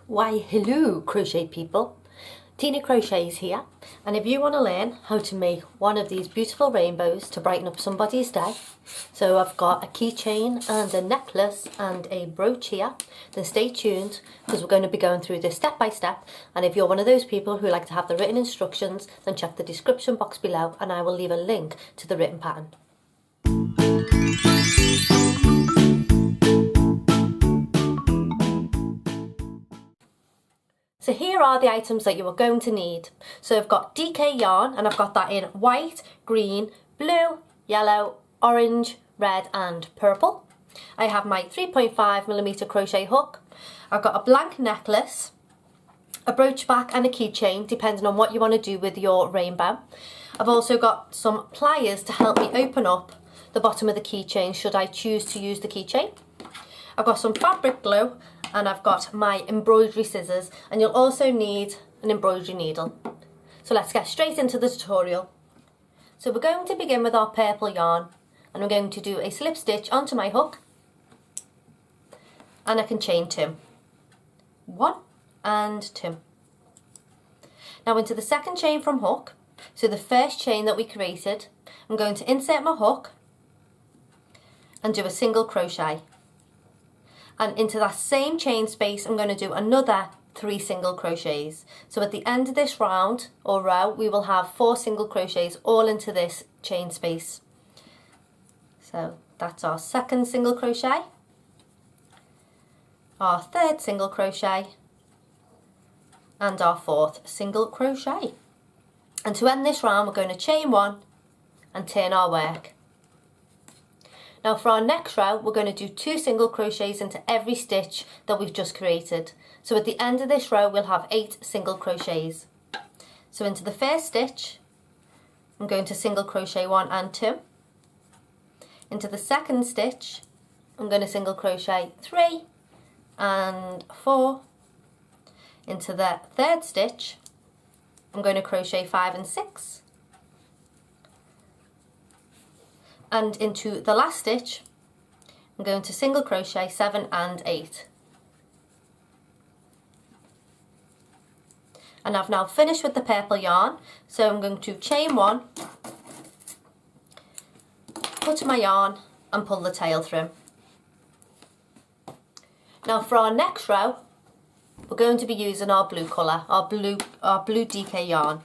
Why hello crochet people, Teenie Crochet's here, and if you want to learn how to make one of these beautiful rainbows to brighten up somebody's day, so I've got a keychain and a necklace and a brooch here, then stay tuned because we're going to be going through this step by step. And if you're one of those people who like to have the written instructions, then check the description box below and I will leave a link to the written pattern. So here are the items that you are going to need. So I've got DK yarn, and I've got that in white, green, blue, yellow, orange, red and purple. I have my 3.5mm crochet hook. I've got a blank necklace, a brooch back and a keychain depending on what you want to do with your rainbow. I've also got some pliers to help me open up the bottom of the keychain should I choose to use the keychain. I've got some fabric glue and I've got my embroidery scissors, and you'll also need an embroidery needle. So let's get straight into the tutorial. So we're going to begin with our purple yarn, and I'm going to do a slip stitch onto my hook, and I can chain 2. 1 and 2. Now into the second chain from hook, so the first chain that we created, I'm going to insert my hook and do a single crochet. And into that same chain space, I'm going to do another 3 single crochets. So at the end of this round or row, we will have 4 single crochets all into this chain space. So that's our second single crochet, our third single crochet, and our fourth single crochet. And to end this round, we're going to chain 1 and turn our work. Now for our next row, we're going to do 2 single crochets into every stitch that we've just created. So at the end of this row, we'll have 8 single crochets. So into the first stitch, I'm going to single crochet 1 and 2. Into the second stitch, I'm going to single crochet 3 and 4. Into the third stitch, I'm going to crochet 5 and 6. And into the last stitch, I'm going to single crochet 7 and 8. And I've now finished with the purple yarn, so I'm going to chain 1, cut my yarn and pull the tail through. Now for our next row, we're going to be using our blue colour, our blue DK yarn.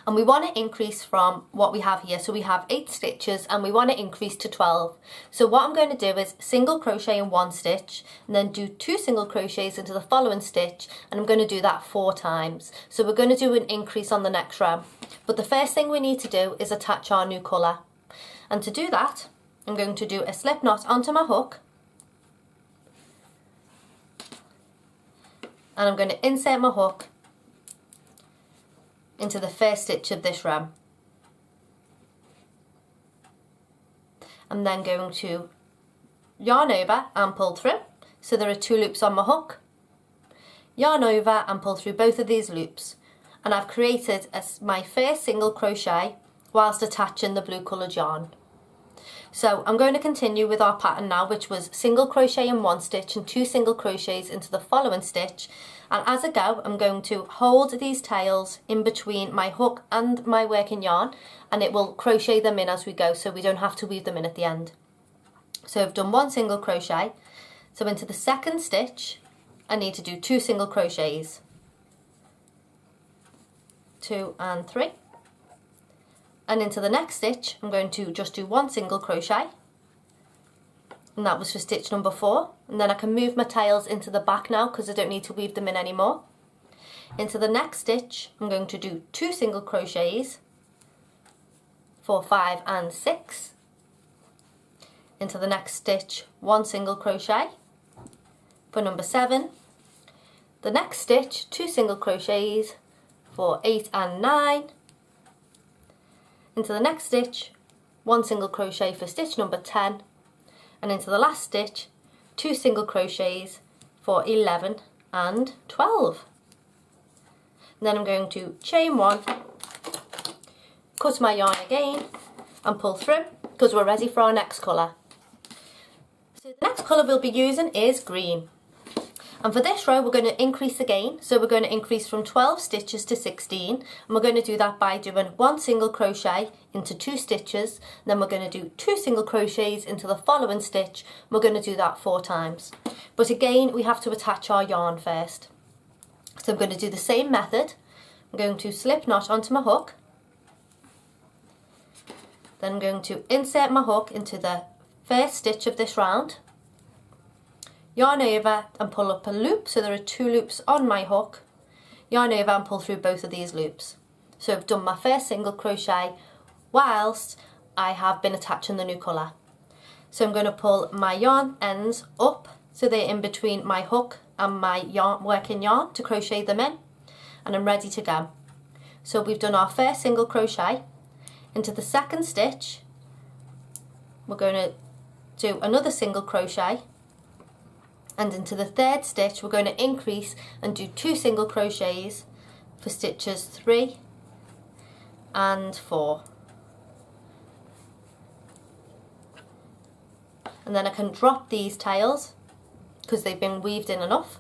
And we want to increase from what we have here. So we have 8 stitches and we want to increase to 12. So what I'm going to do is single crochet in 1 stitch and then do 2 single crochets into the following stitch, and I'm going to do that 4 times. So we're going to do an increase on the next row. But the first thing we need to do is attach our new colour. And to do that, I'm going to do a slip knot onto my hook. And I'm going to insert my hook into the first stitch of this row. I'm then going to yarn over and pull through. So there are 2 loops on my hook. Yarn over and pull through both of these loops. And I've created my first single crochet whilst attaching the blue coloured yarn. So I'm going to continue with our pattern now, which was single crochet in 1 stitch and 2 single crochets into the following stitch. And as I go, I'm going to hold these tails in between my hook and my working yarn, and it will crochet them in as we go, so we don't have to weave them in at the end. So I've done 1 single crochet. So into the second stitch, I need to do 2 single crochets. 2 and 3. And into the next stitch, I'm going to just do 1 single crochet. And that was for stitch number 4. And then I can move my tails into the back now because I don't need to weave them in anymore. Into the next stitch, I'm going to do 2 single crochets, 4, 5 and 6. Into the next stitch, 1 single crochet for number 7. The next stitch, 2 single crochets for 8 and 9. Into the next stitch, 1 single crochet for stitch number 10. And into the last stitch, 2 single crochets for 11 and 12. And then I'm going to chain 1, cut my yarn again and pull through because we're ready for our next colour. So the next colour we'll be using is green. And for this row we're going to increase again, so we're going to increase from 12 stitches to 16, and we're going to do that by doing 1 single crochet into 2 stitches, then we're going to do 2 single crochets into the following stitch, and we're going to do that 4 times. But again we have to attach our yarn first. So I'm going to do the same method. I'm going to slip knot onto my hook, then I'm going to insert my hook into the first stitch of this round, yarn over and pull up a loop, so there are 2 loops on my hook, yarn over and pull through both of these loops. So I've done my first single crochet whilst I have been attaching the new colour. So I'm going to pull my yarn ends up so they're in between my hook and my working yarn to crochet them in, and I'm ready to go. So we've done our first single crochet. Into the second stitch we're going to do another single crochet, and into the third stitch we're going to increase and do 2 single crochets for stitches 3 and 4. And then I can drop these tails because they've been weaved in enough.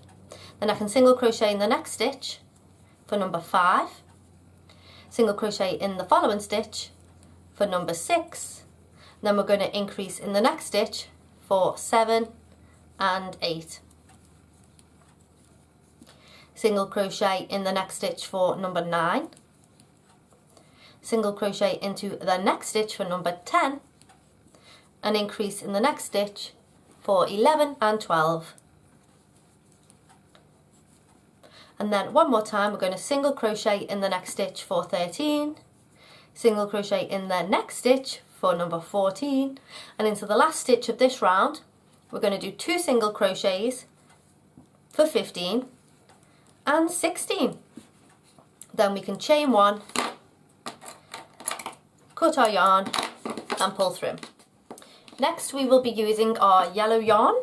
Then I can single crochet in the next stitch for number 5, single crochet in the following stitch for number 6, then we're going to increase in the next stitch for 7 and 8. Single crochet in the next stitch for number 9, single crochet into the next stitch for number 10, and increase in the next stitch for 11 and 12. And then one more time we're going to single crochet in the next stitch for 13, single crochet in the next stitch for number 14, and into the last stitch of this round we're going to do 2 single crochets for 15 and 16. Then we can chain 1, cut our yarn and pull through. Next we will be using our yellow yarn.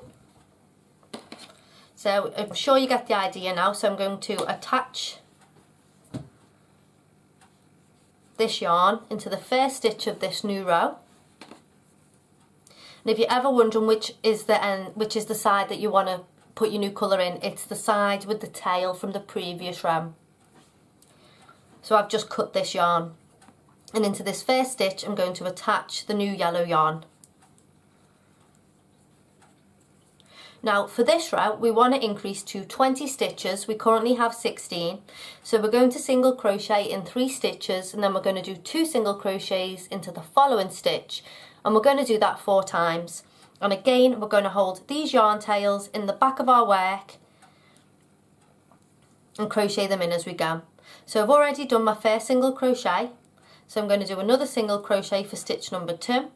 So I'm sure you get the idea now, so I'm going to attach this yarn into the first stitch of this new row. And if you're ever wondering which is the side that you want to put your new colour in, it's the side with the tail from the previous row. So I've just cut this yarn, and into this first stitch I'm going to attach the new yellow yarn. Now for this row we want to increase to 20 stitches, we currently have 16, so we're going to single crochet in 3 stitches, and then we're going to do 2 single crochets into the following stitch, and we're going to do that 4 times. And again we're going to hold these yarn tails in the back of our work and crochet them in as we go. So I've already done my first single crochet, so I'm going to do another single crochet for stitch number 2,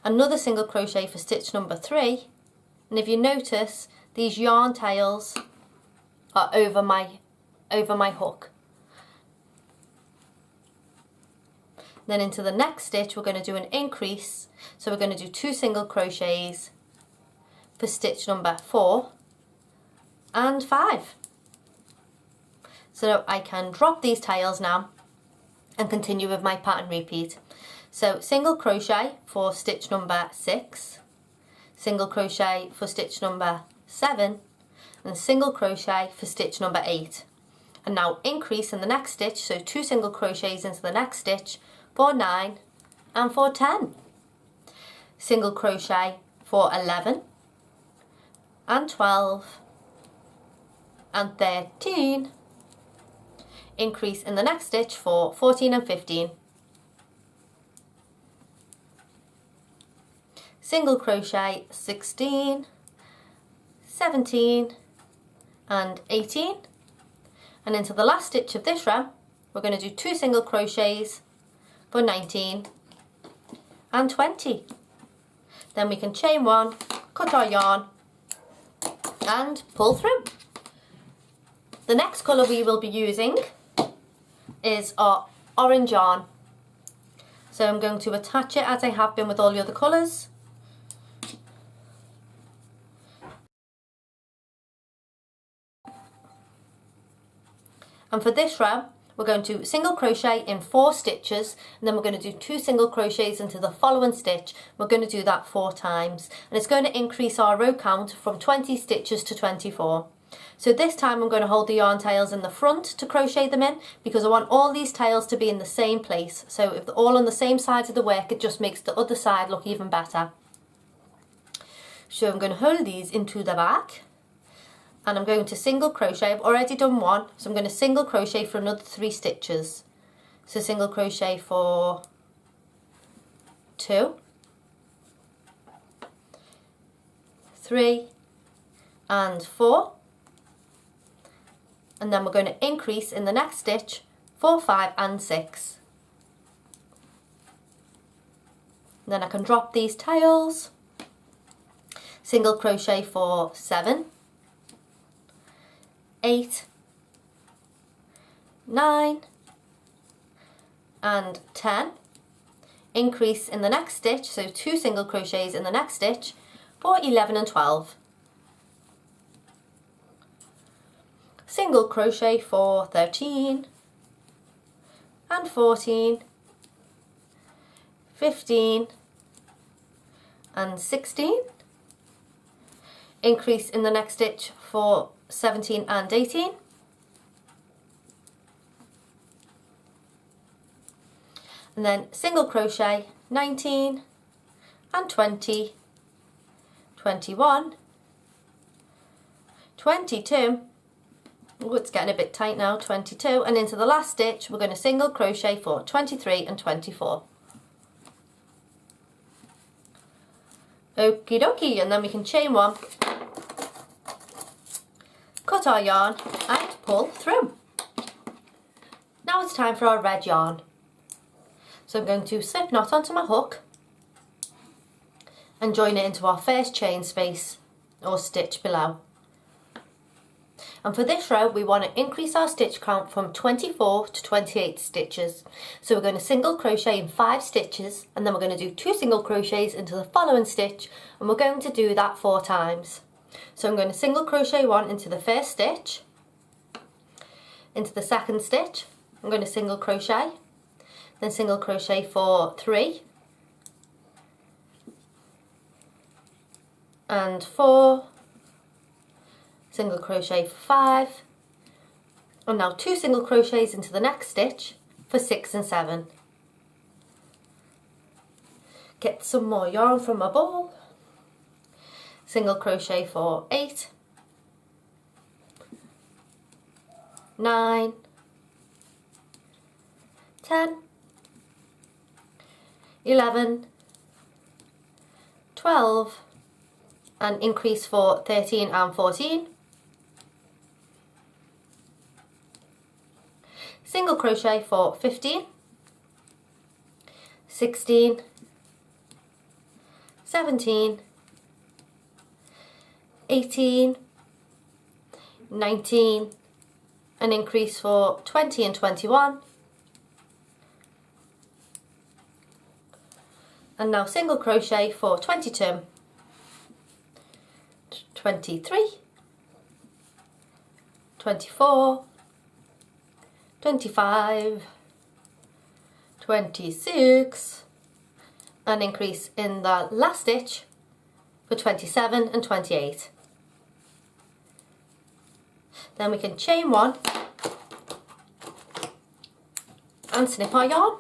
another single crochet for stitch number 3, and if you notice these yarn tails are over my hook. Then into the next stitch we're going to do an increase, so we're going to do 2 single crochets for stitch number 4 and 5. So I can drop these tails now and continue with my pattern repeat. So single crochet for stitch number 6, single crochet for stitch number 7, and single crochet for stitch number 8. And now increase in the next stitch, so 2 single crochets into the next stitch for 9 and for 10. Single crochet for 11 and 12 and 13. Increase in the next stitch for 14 and 15. Single crochet 16, 17 and 18, and into the last stitch of this row we're going to do 2 single crochets for 19 and 20. Then we can chain 1, cut our yarn and pull through. The next colour we will be using is our orange yarn, so I'm going to attach it as I have been with all the other colours. And for this row we're going to single crochet in 4 stitches, and then we're going to do 2 single crochets into the following stitch. We're going to do that 4 times, and it's going to increase our row count from 20 stitches to 24. So this time I'm going to hold the yarn tails in the front to crochet them in, because I want all these tails to be in the same place. So if they're all on the same side of the work, it just makes the other side look even better. So I'm going to hold these into the back, and I'm going to single crochet. I've already done 1, so I'm going to single crochet for another 3 stitches. So single crochet for 2, 3 and 4, and then we're going to increase in the next stitch 4, 5 and 6. And then I can drop these tails, single crochet for 7, 8, 9 and 10, increase in the next stitch, so 2 single crochets in the next stitch for 11 and 12, single crochet for 13 and 14, 15 and 16, increase in the next stitch for 17 and 18, and then single crochet 19 and 20, 21, 22, oh, it's getting a bit tight now, 22, and into the last stitch we're going to single crochet for 23 and 24. Okie dokie, and then we can chain 1, cut our yarn and pull through. Now it's time for our red yarn. So I'm going to slip knot onto my hook and join it into our first chain space or stitch below. And for this row we want to increase our stitch count from 24 to 28 stitches. So we're going to single crochet in 5 stitches, and then we're going to do 2 single crochets into the following stitch, and we're going to do that 4 times. So I'm going to single crochet 1 into the first stitch, into the second stitch I'm going to single crochet, then single crochet for 3 and 4, single crochet for 5, and now 2 single crochets into the next stitch for 6 and 7. Get some more yarn from my ball, single crochet for 8, 9, 10, 11, 12, and increase for 13 and 14. Single crochet for 15, 16, 17, 18, 19, and increase for 20 and 21. And now single crochet for 22, 23, 24, 25, 26, and increase in the last stitch for 27 and 28. Then we can chain 1 and snip our yarn.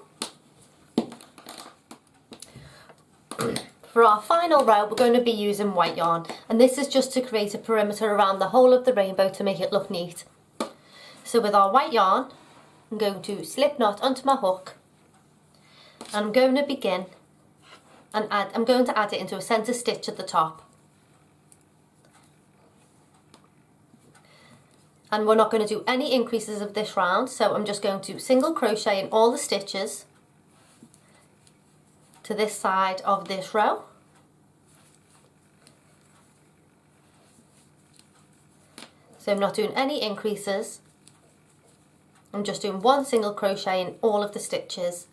For our final row we're going to be using white yarn, and this is just to create a perimeter around the whole of the rainbow to make it look neat. So with our white yarn I'm going to slip knot onto my hook, and I'm going to begin and I'm going to add it into a centre stitch at the top. And we're not going to do any increases of this round, so I'm just going to single crochet in all the stitches to this side of this row. So I'm not doing any increases, I'm just doing 1 single crochet in all of the stitches.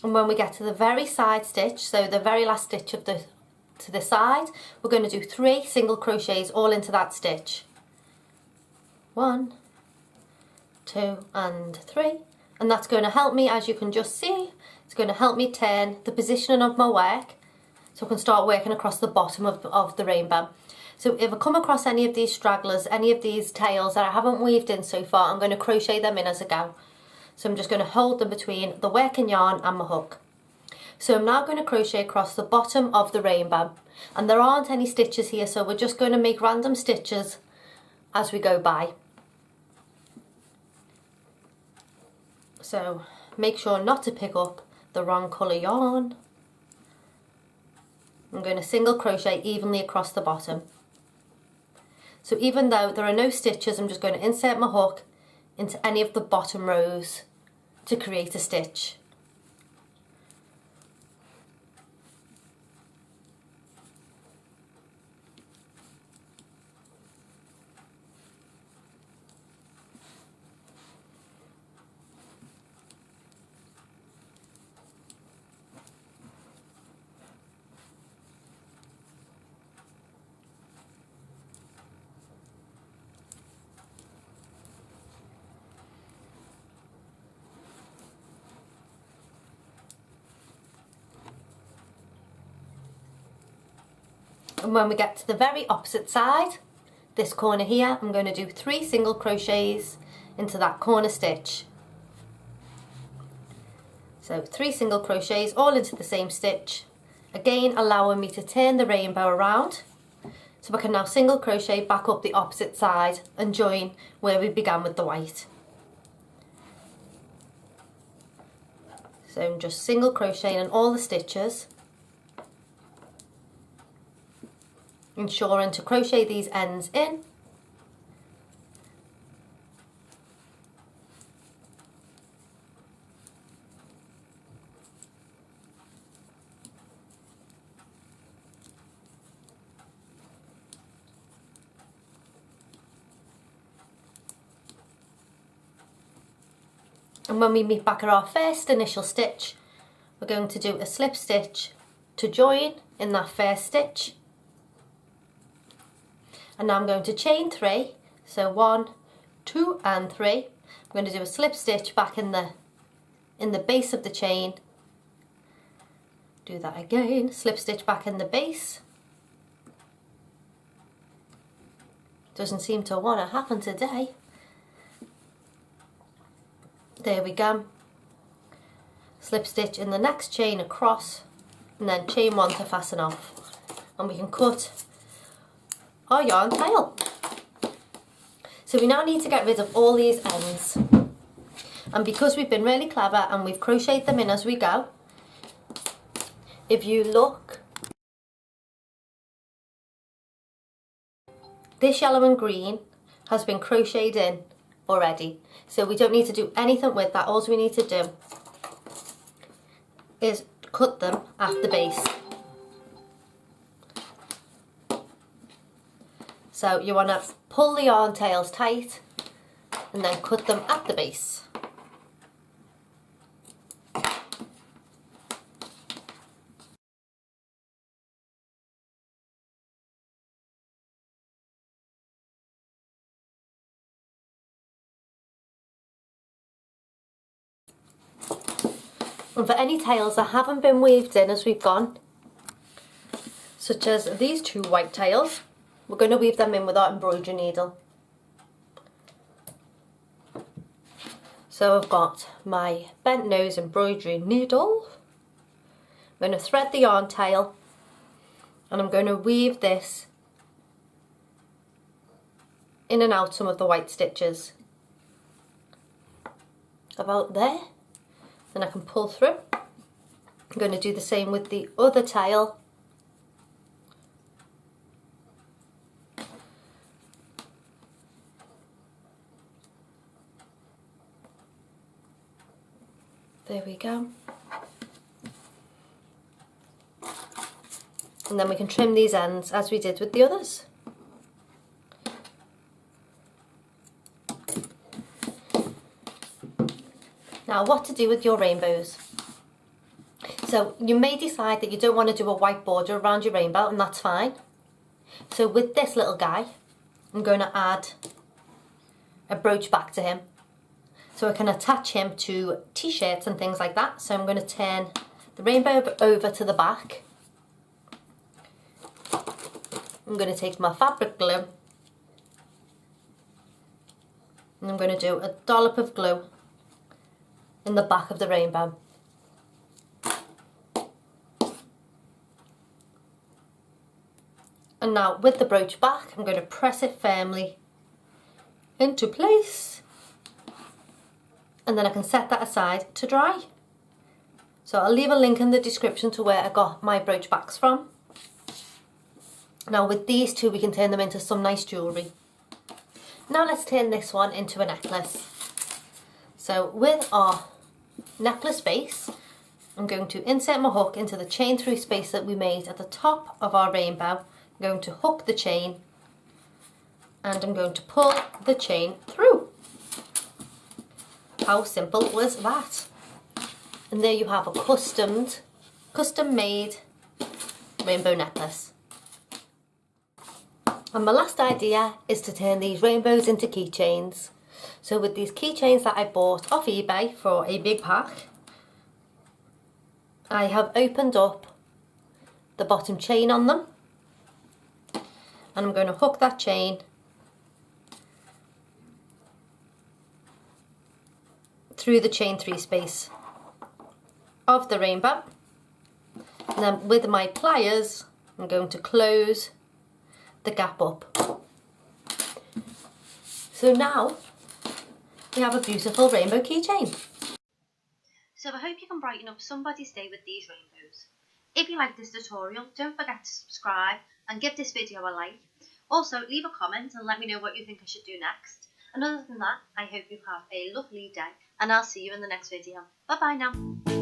And when we get to the very side stitch, so the very last stitch of to the side, we're going to do 3 single crochets all into that stitch. 1, 2 and 3, and that's going to help me, as you can just see, it's going to help me turn the positioning of my work so I can start working across the bottom of the rainbow. So if I come across any of these stragglers, any of these tails that I haven't weaved in so far, I'm going to crochet them in as I go. So I'm just going to hold them between the working yarn and my hook. So I'm now going to crochet across the bottom of the rainbow, and there aren't any stitches here, so we're just going to make random stitches as we go by. So make sure not to pick up the wrong colour yarn. I'm going to single crochet evenly across the bottom. So even though there are no stitches, I'm just going to insert my hook into any of the bottom rows to create a stitch. And when we get to the very opposite side, this corner here, I'm going to do 3 single crochets into that corner stitch. So 3 single crochets all into the same stitch, again allowing me to turn the rainbow around, so I can now single crochet back up the opposite side and join where we began with the white. So I'm just single crocheting in all the stitches, ensuring to crochet these ends in. And when we meet back at our first initial stitch, we're going to do a slip stitch to join in that first stitch. And now I'm going to chain 3, so 1, 2 and 3. I'm going to do a slip stitch back in the base of the chain. Do that again, slip stitch back in the base. Doesn't seem to want to happen today. There we go. Slip stitch in the next chain across, and then chain 1 to fasten off. And we can cut our yarn tail. So we now need to get rid of all these ends, and because we've been really clever and we've crocheted them in as we go, if you look, this yellow and green has been crocheted in already, so we don't need to do anything with that. All we need to do is cut them at the base. So you want to pull the yarn tails tight and then cut them at the base. And for any tails that haven't been weaved in as we've gone, such as these 2 white tails, we're going to weave them in with our embroidery needle. So I've got my bent nose embroidery needle. I'm going to thread the yarn tail, and I'm going to weave this in and out some of the white stitches. About there. Then I can pull through. I'm going to do the same with the other tail. There we go. And then we can trim these ends as we did with the others. Now, what to do with your rainbows. So you may decide that you don't want to do a white border around your rainbow, and that's fine. So with this little guy, I'm going to add a brooch back to him, so I can attach him to t-shirts and things like that. So I'm going to turn the rainbow over to the back. I'm going to take my fabric glue and I'm going to do a dollop of glue in the back of the rainbow. And now with the brooch back, I'm going to press it firmly into place, and then I can set that aside to dry. So I'll leave a link in the description to where I got my brooch backs from. Now with these two we can turn them into some nice jewellery. Now let's turn this one into a necklace. So with our necklace base, I'm going to insert my hook into the chain through space that we made at the top of our rainbow. I'm going to hook the chain and I'm going to pull the chain through. How simple was that? And there you have a custom made rainbow necklace. And my last idea is to turn these rainbows into keychains. So with these keychains that I bought off eBay for a big pack, I have opened up the bottom chain on them, and I'm going to hook that chain through the chain 3 space of the rainbow, and then with my pliers I'm going to close the gap up. So now we have a beautiful rainbow keychain. So I hope you can brighten up somebody's day with these rainbows. If you like this tutorial, don't forget to subscribe and give this video a like. Also, leave a comment and let me know what you think I should do next. And other than that, I hope you have a lovely day, and I'll see you in the next video. Bye bye now.